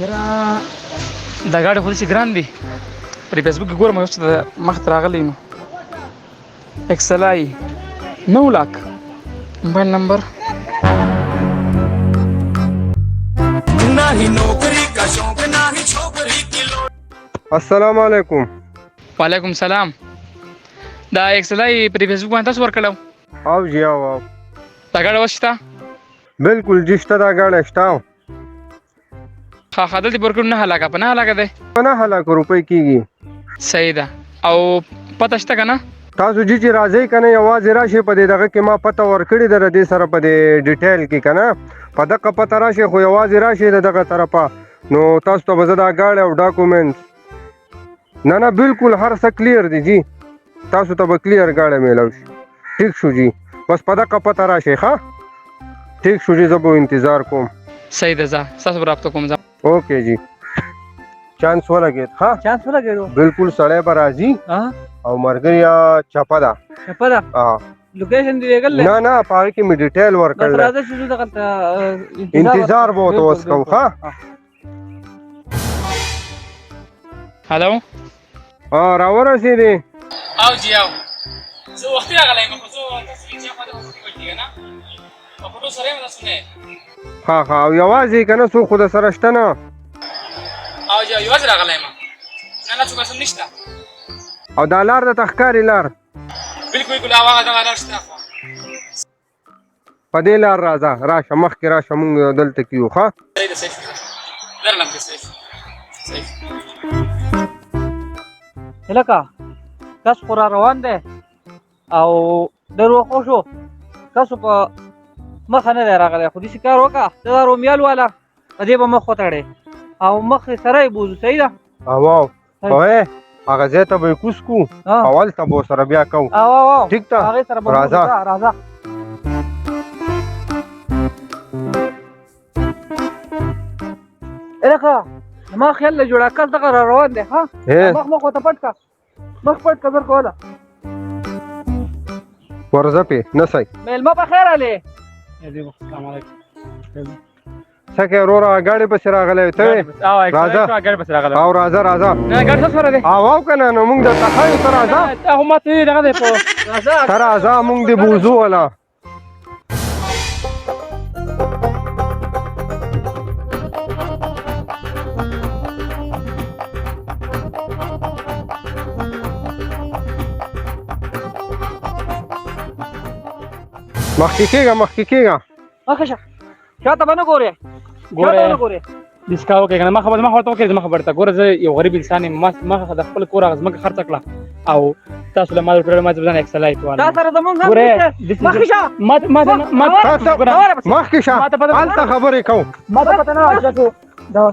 یاره دا ګاډي خو داسې ګران دي. پر فیسبوک کې ګورم اوس د مخ ته راغلی نو XLI 9 lakh mobile number. السلام علیکم. وعلیکم سلام. دا XLI پر فیسبوک باندې تاسو ورکړو. او جی او دا ګاډي وشته بالکل جشته دا ګاډی شته. ها دلته ورکړو 9 लाख په 9 लाख ده. 9 लाख روپۍ کیږي. صحیح ده. او پته شته کنه تاسو چې راځئ کنه یوازې راشئ په دې دغه کې ما پته ورکړې ده د دې سره په دې ډیټیل کې کنه په دغه پته راشئ خو یوازې راشئ د دغه طرفه نو تاسو ته به زه دا ګاډی او ډاکومنټس نه بالکل هر څه کلیر دي جی تاسو ته به کلیر ګاډی میلاو شي. ټیک شو جی بس په دغه پته راشئ. ښه ټیک شو جی زه به انتظار کوم. صحیح ده زه تاسو به رابطه کوم. اوکې جی چانس ولګید. ها چانس ولګیدو بالکل سړی به راځي او مرګریا چپه ده چپه ده. لوکیشن دی لګل نه نه پاره کې می ډیټیل ورکړل. راځه شروع دغه انتظار به تو اوس کوم. ها هلو راورسېدې. او جی او زه وخت راغلی یم خو زه تاسو کې چې ما د وخت کوي کنه په فوټو سره یې تاسو نه ها او یوازې کنه څو خود سره شته نه. او جی یوازې راغلی یم نه څه قسم نشته. او دا لار د تخکاری لار بالکل بالکل هغه دا لار شته. په دې لار راشه مخکې راشه مونږ دلته کیو. ښه صحیح ده صحیح درلم کې صحیح لکه تاسو خو را روان دی او ډېر وخت شو تاسو په مخه نه دی راغلی خو داسې کار وکړه دا رومیال والا په دې به مخ وتړې او مخ یې سره یې بوځو. صحیح ده. او هغه ځای ته به یې کوز کو اول ته به ورسره بیا کوو. ټیک ده راځه. لکه زما خیال له جوړه کس دغه را روان دی. ها مخ ورته پټ کړه مخ پټ کړه زر کوله ورځه پې نه صحیح. میلمه په خیر علي. السلام علیکم. څنګه وروره ګاډي پسې راغلی ته راځه او راځه نه ګاډي څه سره دی او کنه نو موږ د تخایو ته راځه ته هم ته دغه دی په ته راځه موږ دې بوزو ولا مخکې کېږه مخکې شه شاته به نه ګورې ډسکاو کې کنه ما خبرته وکړې زما خبرته ګوره زه یو غریب انسان یم ما د خپل کور غزمه خرڅ کړه او تاسو له ما کړل ما ځان XLI والا تا سره زمونږ مخکې شه مخکې شه هلته خبرې کوو ما ته پته نه راځي دا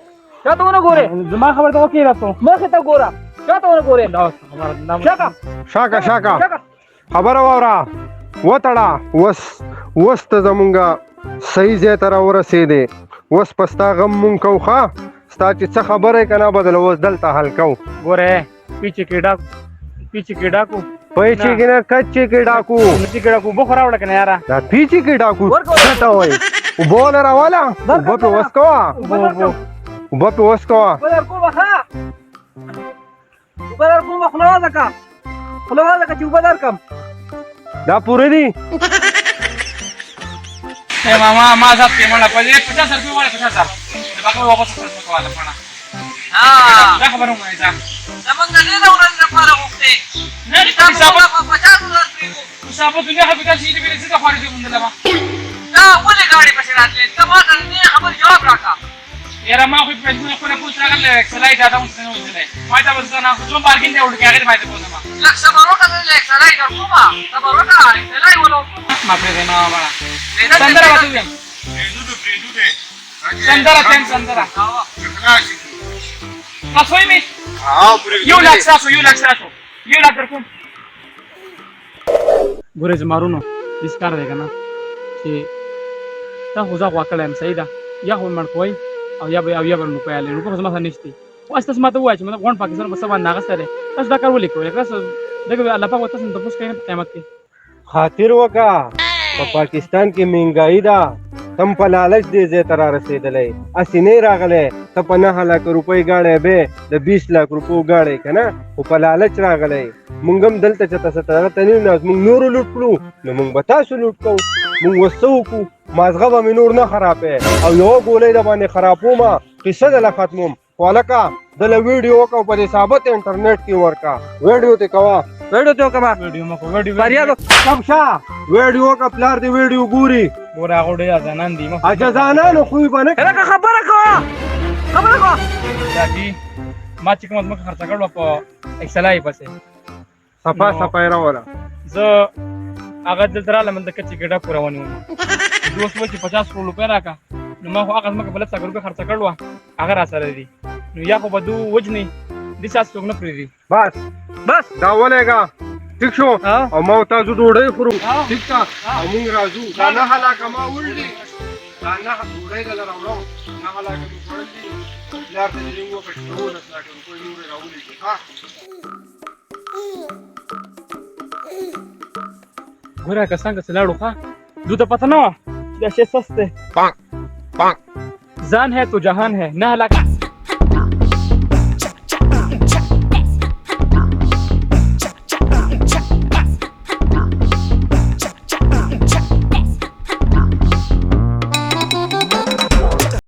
شاته ونه ګورې زما خبرته وکړې راته مخې ته ګوره شاته ونه ګورې شاکه خبره واوره وتړه وس ته زمونږ صحیح ځای ته راورسېدې اوس په ستا غم مونږ کوو. ښه ستا چې څه خبره یې که نه بدله اوس دلته حل کوو. ګوره پیچې کې ډاکو پیچې کې نه کچې کې ډاکو اوبه خو راوړه که نه یاره دا پیچې کې ډاکو څه ته وایي اوبه ونه راوله اوبه پې وس کوه خوله وازه که چې اوبه درکم دا پوره دي ما ذات کې مړه په 50 روپۍ وړه 50 د باقي واپس کړو کوله پړه دا خبره مې ده زمونږ ډېره ورځ لپاره غوښتې نه حساب 50 روپۍ حساب دنیا په کال شي دې به څه خارجي مونږ لما دا ولې غاړي پسې راتلې ته ما ته نه خبر جواب راکړه یاره ما خو په دې خبره پوښتنه راغله XLI دا څه نه وځلې ما ته وځه نه خو پارکینګ ته وړ کې هغه فائدہ کوم ما لکه صبر وکړه XLI کومه صبر وکړه XLI ولو ما پرې نه وړه سندره وځم سندره تاسو یې می یو لاک درکوم ګورې زمارونو دې کار دی کنه چې تا خو ځا واکړم صحیح ده یا خو مړ کوی او یا به نو پیاله نو کوم څه نشته او تاسو ماته وایي چې مطلب غون پاکستان په سبا ناغه سره تاسو دا کار ولې کوئ تاسو دغه الله پاک تاسو ته پوښتنه په قیامت کې خاطر وکا په پاکستان کې مهنګای ده تم په لالچ دې ځای ته را رسېدلی هسې نه راغلی ته په 9 لک روپۍ ګاډی بې د 20 لک روپو ګاډی که نه خو په لالچ راغلی مونږ هم دلته چې تاسو ته هغه ته نه ناست مونږ نورو لوټ کړو نو مونږ به تاسو لوټ کوو مونږ اوس څه وکړو مازغه به مې نور نه خرابی او یوه ګولۍ د باندې خرابومه قصه دله ختموم خو هلکه دله ویډیو وکړه په دې ثابت انټرنیټ کې ورکړه ویډیو ته کوه ویډیو ته وکړه ویډیو مکو ویډیو فریاد کم شه ویډیو وکړه پلار دې ویډیو ګوري ګوره هغه ډېر ځانان دي مخ اجه ځانانو خو یې به نه هلکه خبره کوه داجي ما چې کوم ځمکه خرڅه کړې وه په اکسلای پسې صفا صفا یې راوله زه هغه دلته رالم د کچې ګډه پوره ونیوم دوست وایي چې 50 روپۍ راکړه نو ما خو هغه ځمکه په 100 روپۍ خرڅه کړې وه هغه را سره دي نو یا خو به دو وجني دې ساعت څوک نه پرېږدي بس دا ولېږه ټیک شو ها. او ما تاسو ډوډۍ خورو ها. ټیک ده او موږ راځو دا نه هلاکه ما وړلي دا نه ډوډۍ دله راوړم نه هلاکه مې خوړل دي پلار ته دې وکړه چې 12 لک روپۍ نورې راولېږي ها ګوره که څنګه چې لاړو ښه دو ته پته نه وه چې دا شی سست دی ځان ہے تو جهان ہے نه هلاکه